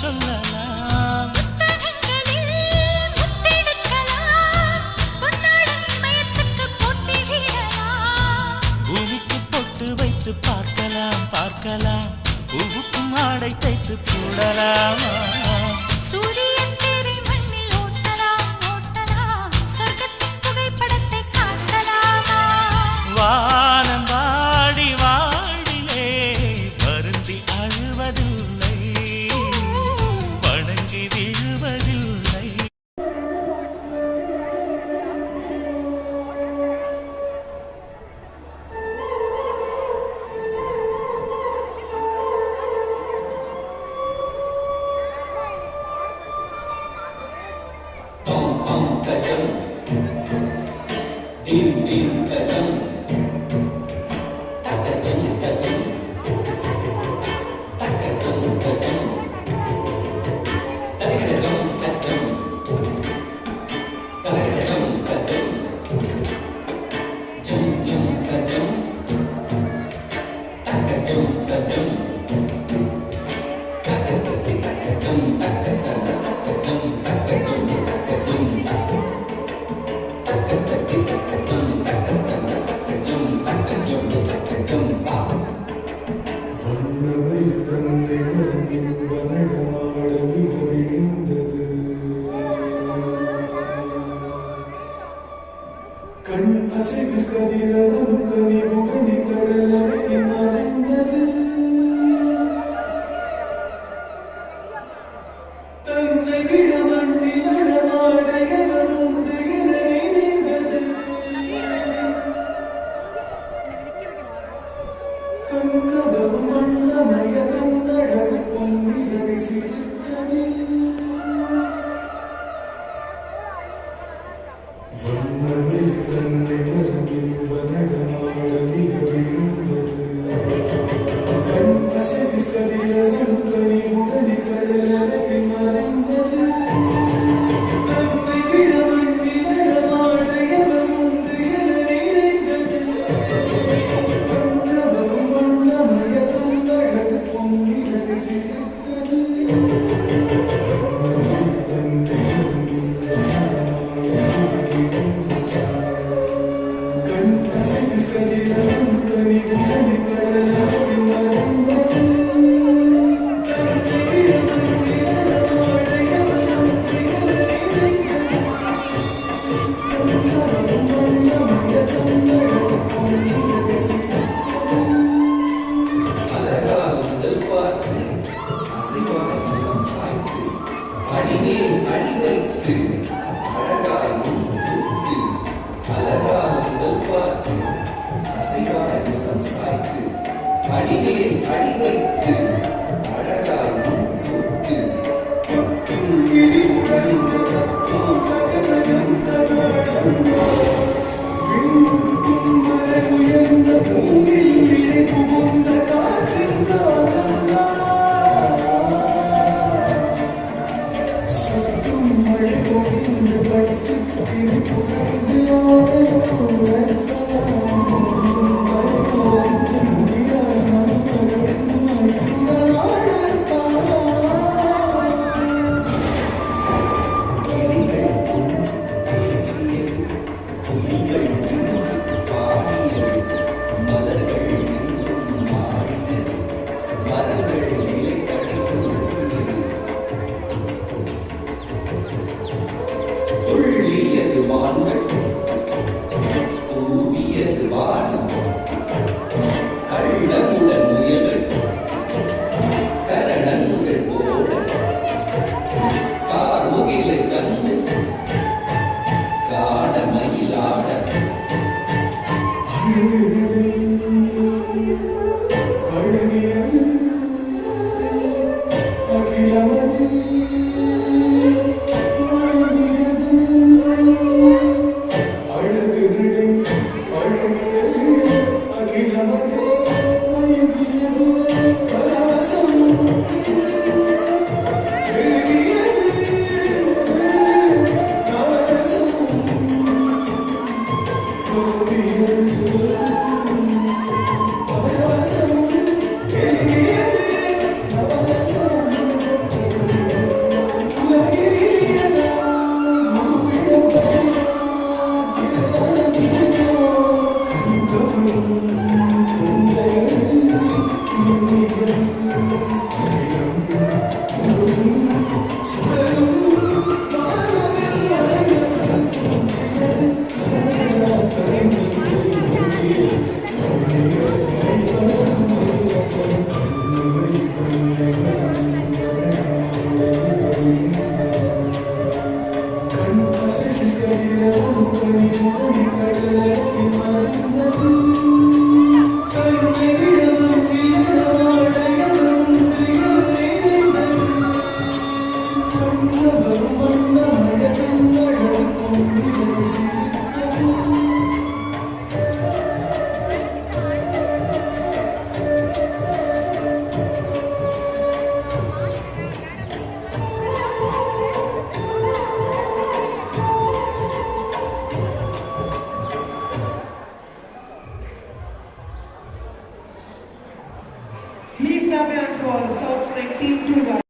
சொல்லலாம். பூமிக்கு பொட்டு வைத்து பார்க்கலாம் பார்க்கலாம், பூவுக்கும் ஆடை தைத்து போடலாமா? சூரியன் தேரை மண்ணில் ஓட்டலாம் ஓட்டலாம், சொர்க்கத்தின் புகைப்படத்தை காட்டலாமா? வானம் வாடி வாடிலே வருந்தி அழுவதில்லை, வணங்கி விழுவதில்லை. கண் அசைவில் கதிரவம் கனிவுடனே கடலலை மறைந்தது. தன்னை விட மண்ணில் நடமாடையவர் உண்டு என நினைந்தது. கண் கவரும் வண்ணமய தன்னழகு பொன்னிறவி சிரித்தது. வண்ணவில் தன்னை மருங்கில் வனடமாட மிக விழுந்தது. கண் அசைவில் கதிரவன் கனிவுடனே கடலலையில் மறைந்தது. தன்னை விட மண்ணில் நடமாடையவர் உண்டு என நினைந்தது. கண்கவரும் வண்ணமய தன்னழகு பொன்னிறவி சிரித்தது. வண்ணவில் தன்னை மருங்கில் கண் அசைவில் கதிரவன் கனிவுடனே கடலலையில் மறைந்தது. தன்னை விட மண்ணில் நடமாடையவர் உண்டு என நினைந்தது. கண்கவரும் வண்ணமய தன்னழகு பொன்னிறவி சிரித்தது. அழகால் முதல் பார்த்து அசைவாய் முகம் சாய்த்து அடிமேல் அடி வைத்து அழகாய் முன்குத்து. அழகால் முதல் பார்த்து அசைவாய் முகம் சாய்த்து அடிமேல் அடி வைத்து அழகாய் முன்குத்து. உயர்ந்த பூமியில் விரை புகுந்த காற்றின் தாகம்தான். சொட்டும் மழை பொழிந்து பட்டு திருப்புகழ்ந்து வரும் வண்ண மழை கண்ணழகு பொங்கியது சிரித்தது. Please clap your hands.